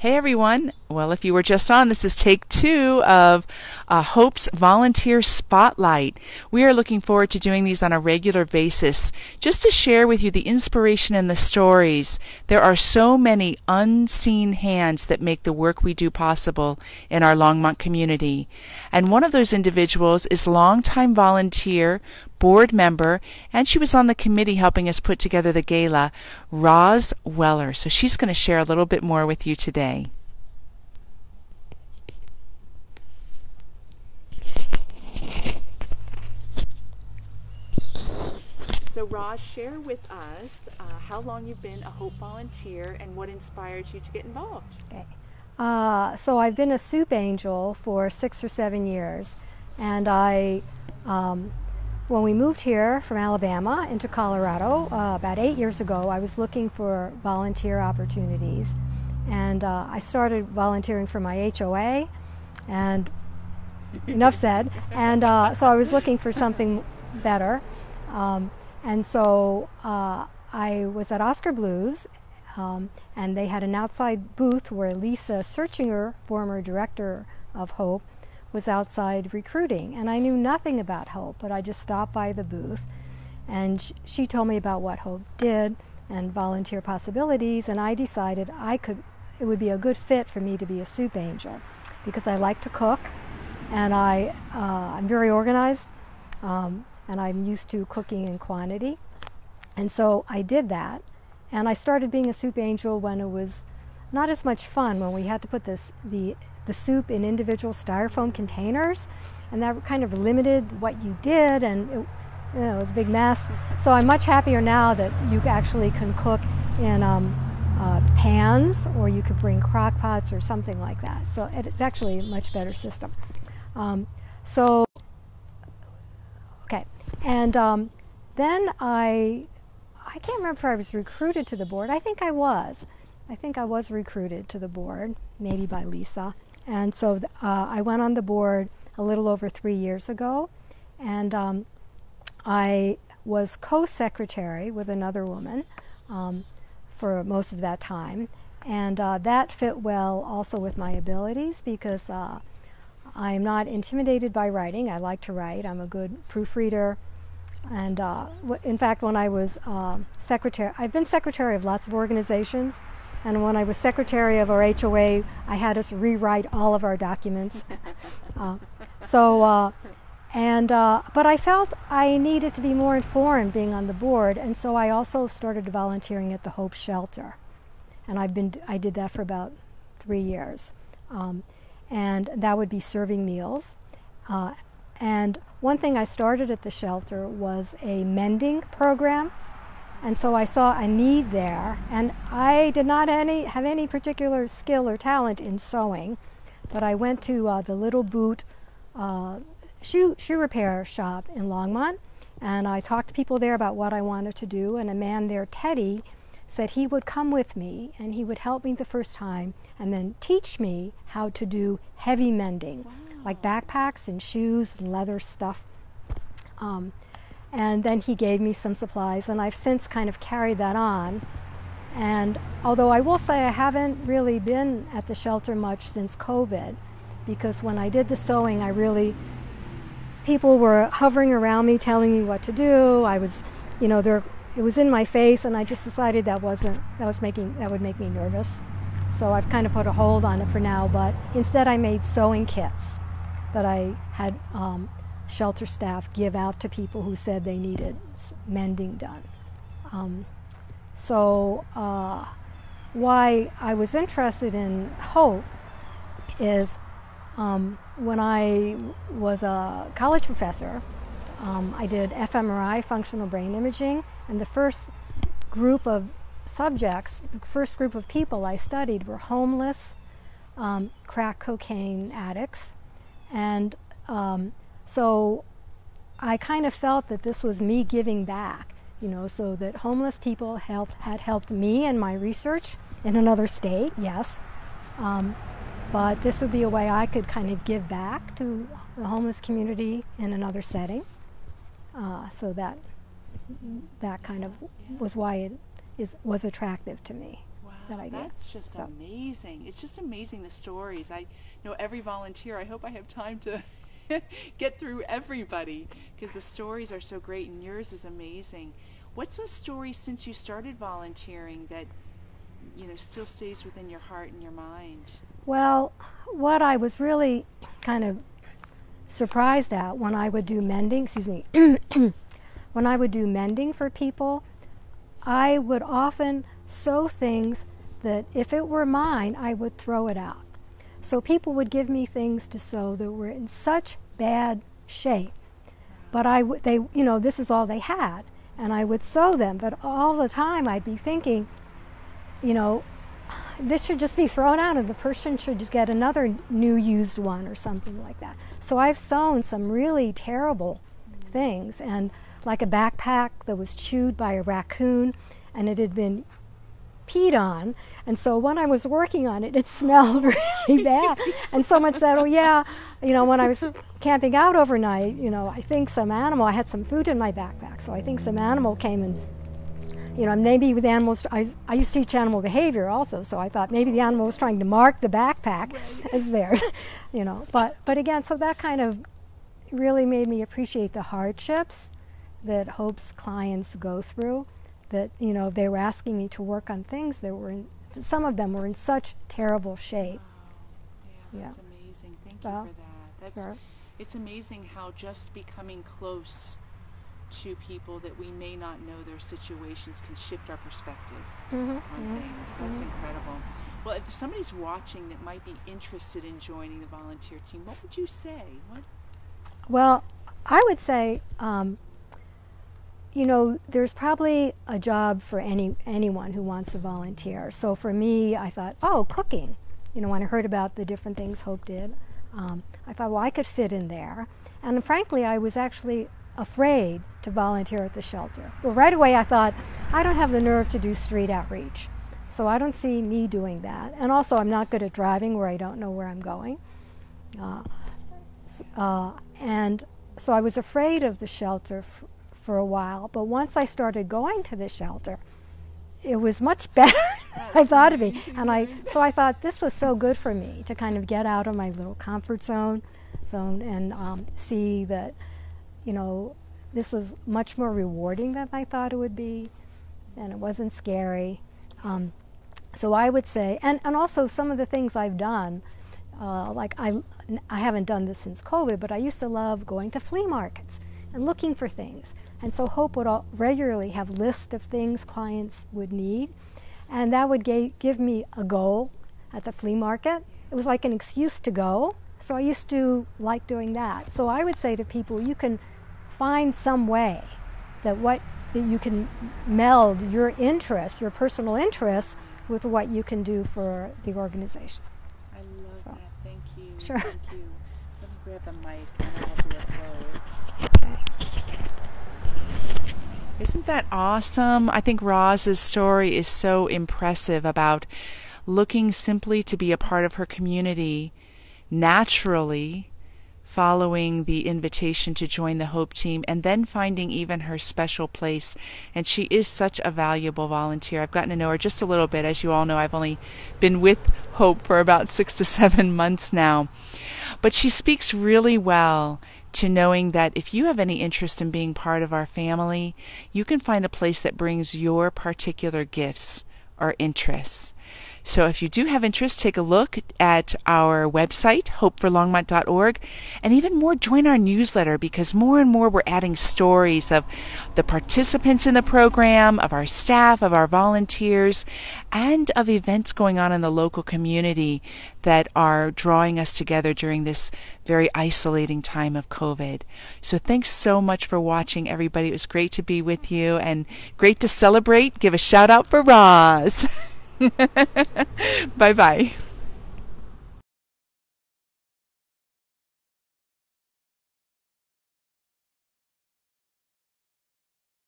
Hey everyone. Well, if you were just on, this is take 2 of Hope's Volunteer Spotlight. We are looking forward to doing these on a regular basis, just to share with you the inspiration and the stories. There are so many unseen hands that make the work we do possible in our Longmont community. And one of those individuals is longtime volunteer, board member, and she was on the committee helping us put together the gala, RozWeller. So she's going to share a little bit more with you today. So Roz, share with us how long you've been a Hope volunteer and what inspired you to get involved. Okay. So I've been a soup angel for 6 or 7 years, and when we moved here from Alabama into Colorado about 8 years ago, I was looking for volunteer opportunities, and I started volunteering for my HOA, and enough said, and so I was looking for something better. And so I was at Oscar Blues, and they had an outside booth where Lisa Searchinger, former director of Hope, was outside recruiting. And I knew nothing about Hope, but I just stopped by the booth, and she told me about what Hope did and volunteer possibilities, and I decided it would be a good fit for me to be a soup angel, because I like to cook, and I'm very organized. And I'm used to cooking in quantity. And so I did that. And I started being a soup angel when it was not as much fun, when we had to put the soup in individual styrofoam containers, and that kind of limited what you did, and it was a big mess. So I'm much happier now that you actually can cook in pans, or you could bring crock pots or something like that. So it's actually a much better system. And then I can't remember if I was recruited to the board. I think I was. I think I was recruited to the board, maybe by Lisa. And so I went on the board a little over 3 years ago, and I was co-secretary with another woman for most of that time. And that fit well also with my abilities, because I'm not intimidated by writing. I like to write. I'm a good proofreader. And in fact, when I was secretary, I've been secretary of lots of organizations, and when I was secretary of our HOA, I had us rewrite all of our documents. But I felt I needed to be more informed being on the board, and so I also started volunteering at the Hope Shelter, and I did that for about 3 years, and that would be serving meals. And one thing I started at the shelter was a mending program, and so I saw a need there, and I did not have any particular skill or talent in sewing, but I went to the Little Boot shoe repair shop in Longmont, and I talked to people there about what I wanted to do, and a man there, Teddy, said he would come with me and he would help me the first time and then teach me how to do heavy mending. Wow. Like backpacks and shoes and leather stuff. And then he gave me some supplies, and I've since kind of carried that on. And although I will say I haven't really been at the shelter much since COVID, because when I did the sewing, people were hovering around me telling me what to do. I was, it was in my face, and I just decided that would make me nervous. So I've kind of put a hold on it for now, but instead I made sewing kits that I had shelter staff give out to people who said they needed mending done. Why I was interested in Hope is when I was a college professor, I did fMRI, functional brain imaging, and the first group of subjects, the first group of people I studied were homeless, crack cocaine addicts, and so I kind of felt that this was me giving back, so that homeless people had helped me in my research in another state, yes, but this would be a way I could kind of give back to the homeless community in another setting. So that kind of was why it was attractive to me. Wow. that idea. That's just amazing. It's just amazing, the stories. I know every volunteer. I hope I have time to get through everybody, because the stories are so great, and yours is amazing. What's a story since you started volunteering that still stays within your heart and your mind? Well, what I was really kind of surprised at when I would do mending, when I would do mending for people, I would often sew things that if it were mine, I would throw it out. So people would give me things to sew that were in such bad shape, but this is all they had, and I would sew them. But all the time I'd be thinking, this should just be thrown out, and the person should just get another new used one or something like that. So I've sewn some really terrible things, and like a backpack that was chewed by a raccoon, and it had been peed on, and so when I was working on it, it smelled really bad. And someone said, oh yeah, when I was camping out overnight, I think some animal, I had some food in my backpack, so I think some animal came and, maybe with animals, I used to teach animal behavior also, so I thought maybe the animal was trying to mark the backpack as theirs, But again, so that kind of really made me appreciate the hardships that Hope's clients go through. That they were asking me to work on things that were some of them were in such terrible shape. Yeah, that's amazing. Thank you for that. It's amazing how just becoming close to people that we may not know their situations can shift our perspective on things. That's incredible. Well, if somebody's watching that might be interested in joining the volunteer team, what would you say? Well, I would say, there's probably a job for anyone who wants to volunteer. So for me, I thought, cooking. When I heard about the different things Hope did, I thought, well, I could fit in there. And frankly, I was actually afraid to volunteer at the shelter. Well, right away I thought, I don't have the nerve to do street outreach. So I don't see me doing that. And also, I'm not good at driving where I don't know where I'm going. And so I was afraid of the shelter for a while, but once I started going to the shelter, it was much better than I thought it'd be. And so I thought this was so good for me to kind of get out of my little comfort zone and see that, this was much more rewarding than I thought it would be, and it wasn't scary. So I would say, and also some of the things I've done, like I haven't done this since COVID, but I used to love going to flea markets and looking for things. And so Hope would regularly have lists of things clients would need, and that would give me a goal at the flea market. It was like an excuse to go, so I used to like doing that. So I would say to people, you can find some way that you can meld your interests, your personal interests, with what you can do for the organization. I love that. Thank you. Sure. Thank you. Let me grab the mic and I'll do a close. Okay. Isn't that awesome? I think Roz's story is so impressive about looking simply to be a part of her community, naturally following the invitation to join the Hope team, and then finding even her special place. And she is such a valuable volunteer. I've gotten to know her just a little bit. As you all know, I've only been with Hope for about 6 to 7 months now. But she speaks really well to knowing that if you have any interest in being part of our family, you can find a place that brings your particular gifts or interests. So if you do have interest, take a look at our website, hopeforlongmont.org, and even more, join our newsletter, because more and more we're adding stories of the participants in the program, of our staff, of our volunteers, and of events going on in the local community that are drawing us together during this very isolating time of COVID. So thanks so much for watching, everybody. It was great to be with you and great to celebrate. Give a shout out for Roz. Bye-bye.